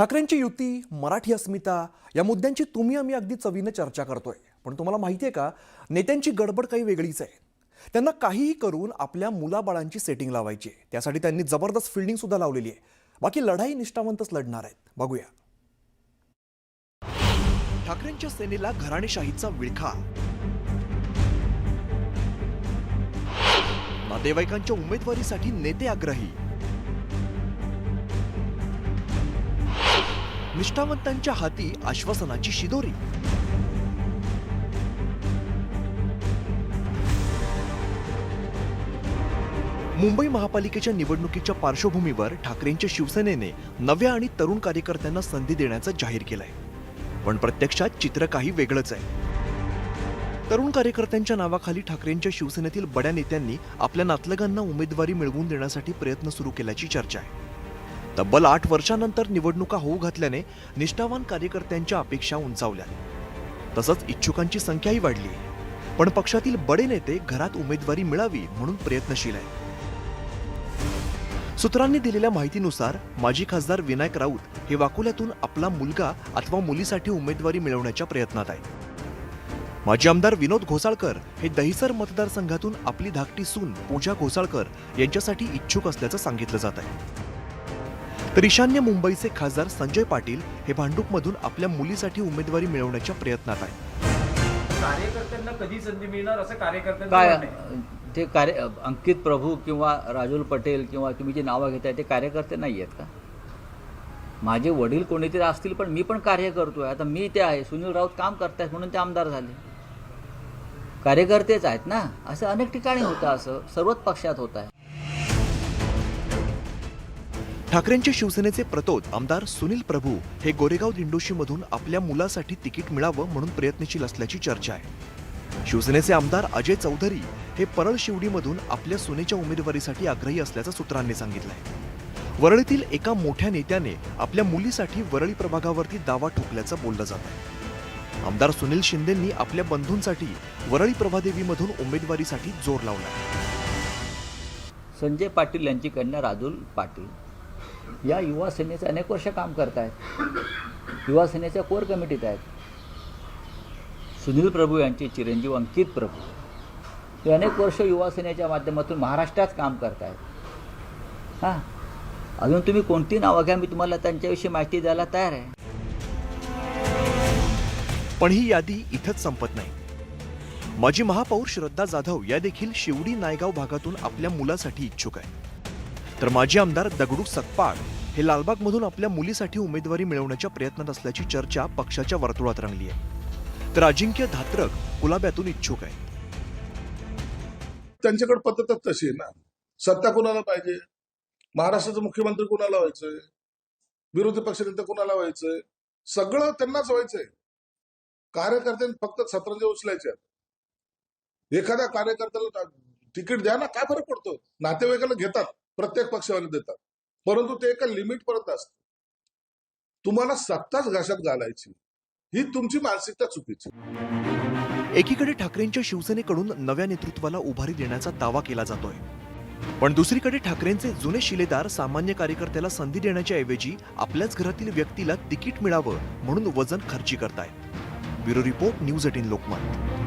ठाकरेंची युती, मराठी अस्मिता या मुद्द्यांची तुम्ही आम्ही अगदी चवीने चर्चा करतोय. पण तुम्हाला माहिती आहे का, नेत्यांची गडबड काही वेगळीच आहे. त्यांना काहीही करून आपल्या मुलाबाळांची सेटिंग लावायची आहे. त्यासाठी त्यांनी जबरदस्त फिल्डिंग सुद्धा लावलेली आहे. बाकी लढाई निष्ठावंतच लढणार आहेत. बघूया. ठाकरेंच्या सेनेला घराणेशाहीचा विळखा, नातेवाईकांच्या उमेदवारीसाठी नेते आग्रही, निष्ठावंतांच्या हाती आश्वासनाची शिदोरी. मुंबई महापालिकेच्या निवडणुकीच्या पार्श्वभूमीवर ठाकरेंच्या शिवसेनेने नव्या आणि तरुण कार्यकर्त्यांना संधी देण्याचं जाहीर केलंय. पण प्रत्यक्षात चित्र काही वेगळंच आहे. तरुण कार्यकर्त्यांच्या नावाखाली ठाकरेंच्या शिवसेनेतील बड्या नेत्यांनी आपल्या नातलगांना उमेदवारी मिळवून देण्यासाठी प्रयत्न सुरू केल्याची चर्चा आहे. तब्बल 8 वर्षांनंतर निवडणुका होऊ घातल्याने निष्ठावान कार्यकर्त्यांच्या अपेक्षा उंचावल्या. तसंच इच्छुकांची संख्याही वाढली. पण पक्षातील बडे नेते घरात उमेदवारी मिळावी म्हणून प्रयत्नशील आहेत. सूत्रांनी दिलेल्या माहितीनुसार माजी खासदार विनायक राऊत हे वाकुल्यातून आपला मुलगा अथवा मुलीसाठी उमेदवारी मिळवण्याच्या प्रयत्नात आहेत. माजी आमदार विनोद घोसाळकर हे दहिसर मतदारसंघातून आपली धाकटी सून पूजा घोसाळकर यांच्यासाठी इच्छुक असल्याचं सांगितलं जात आहे. तर ईशान्य मुंबईचे खासदार संजय पाटील हे भांडूपमधून आपल्या मुलीसाठी उमेदवारी मिळवण्याच्या प्रयत्नात आहेत. कार्यकर्त्यांना कधी संधी मिळणार असं कार्यकर्त्यांचं काय म्हणणं आहे. ते अंकित प्रभू किंवा राजुल पटेल किंवा तुम्ही जे नावं घेताय ते कार्यकर्ते नाही आहेत का? माझे वडील कोणीतरी असतील, पण मी पण कार्य करतोय. आता मी ते आहे, सुनील राऊत काम करतायत म्हणून ते आमदार झाले. कार्यकर्तेच आहेत ना. असं अनेक ठिकाणी होतं, असं सर्वच पक्षात होत आहे. ठाकरेंच्या शिवसेनेचे प्रतोद आमदार सुनील प्रभू हे गोरेगाव दिंडोशीमधून आपल्या मुलासाठी तिकीट मिळावं म्हणून प्रयत्नशील असल्याची चर्चा आहे. शिवसेनेचे आमदार अजय चौधरी हे परळ शिवडीमधून आपल्या सुनेच्या उमेदवारीसाठी आग्रही असल्याचं सूत्रांनी सांगितलंय. वरळीतील एका मोठ्या नेत्याने आपल्या मुलीसाठी वरळी प्रभागावरती दावा ठोकल्याचं बोललं जात आहे. आमदार सुनील शिंदेंनी आपल्या बंधूंसाठी वरळी प्रभादेवीमधून उमेदवारीसाठी जोर लावला. संजय पाटील यांची कन्या राजुल पाटील या युवा सेनेचे अनेक वर्ष काम करत आहेत. युवा सेनेच्या कोर कमिटीत आहेत. सुनील प्रभू यांचे चिरंजीव अंकित प्रभू हे अनेक वर्ष युवा सेनेच्या माध्यमातून महाराष्ट्रात काम करत आहेत. हां, अजून तुम्ही कोणती नावं घ्या, मी तुम्हाला त्यांच्याविषयी माहिती द्यायला तयार आहे. पण ही यादी इथंच संपत नाही. माजी महापौर श्रद्धा जाधव या देखील शिवडी नायगाव भागातून आपल्या मुलासाठी इच्छुक आहे. तर माजी आमदार दगडू सकपाळ हे लालबागमधून आपल्या मुलीसाठी उमेदवारी मिळवण्याच्या प्रयत्नात असल्याची चर्चा पक्षाच्या वर्तुळात रंगली आहे. तर अजिंक्य धात्रक कुलाब्यातून इच्छुक आहेत. त्यांच्याकडे पद्धतच तशी आहे ना. सत्ता कुणाला पाहिजे, महाराष्ट्राचा मुख्यमंत्री कुणाला व्हायचंय, विरोधी पक्षनेते कुणाला व्हायचंय, सगळं त्यांनाच व्हायचंय. कार्यकर्त्यांनी फक्त सतरंजी उचलायचे. एखाद्या कार्यकर्त्याला तिकीट द्या ना, काय फरक पडतो. नातेवाईकाला घेतात, प्रत्येक पक्षावाले देतात, परंतु ते एका लिमिट पर्यंत असतं. तुम्हाला सत्ताच घाशात घालायची, ही तुमची मानसिकता चुकीची. एकीकडे ठाकरेंच्या शिवसेनेकडून नव्या नेतृत्वाला उभारी देण्याचा दावा केला जातोय. पण दुसरीकडे ठाकरेंचे जुने शिलेदार सामान्य कार्यकर्त्याला संधी देण्याच्या ऐवजी आपल्याच घरातील व्यक्तीला तिकीट मिळावं म्हणून वजन खर्ची करतायत. Bureau report, news 18 Lokmat.